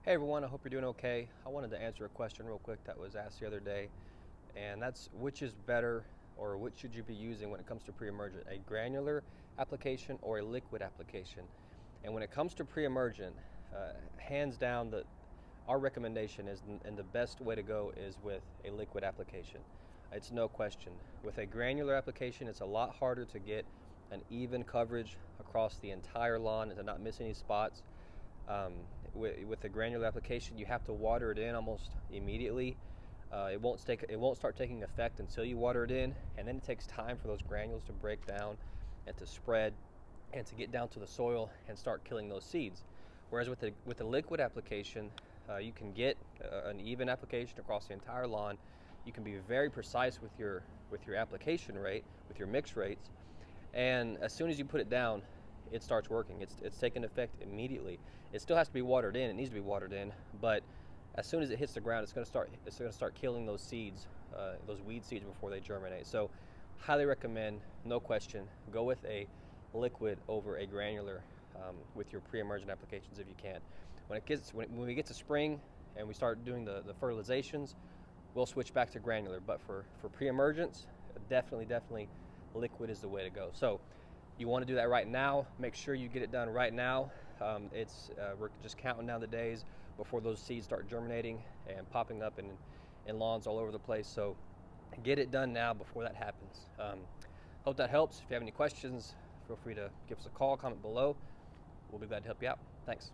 Hey everyone, I hope you're doing okay. I wanted to answer a question real quick that was asked the other day, and that's which is better or which should you be using when it comes to pre-emergent, a granular application or a liquid application? And when it comes to pre-emergent, hands down, our recommendation is, and the best way to go is with a liquid application. It's no question. With a granular application, it's a lot harder to get an even coverage across the entire lawn and to not miss any spots. With the granular application, you have to water it in almost immediately. It won't start taking effect until you water it in, and then it takes time for those granules to break down and to spread and to get down to the soil and start killing those seeds. Whereas with the liquid application, you can get an even application across the entire lawn. You can be very precise with your application rate, with your mix rates, and as soon as you put it down, it starts working. It's taking effect immediately. It still has to be watered in. It needs to be watered in, but as soon as it hits the ground, it's going to start killing those seeds, those weed seeds before they germinate. So, highly recommend, no question, go with a liquid over a granular with your pre-emergent applications if you can. When we get to spring and we start doing the fertilizations, we'll switch back to granular. But for pre-emergence, definitely liquid is the way to go. So you want to do that right now. Make sure you get it done right now. We're just counting down the days before those seeds start germinating and popping up in lawns all over the place. So get it done now before that happens. Hope that helps. If you have any questions, feel free to give us a call, comment below. We'll be glad to help you out. Thanks.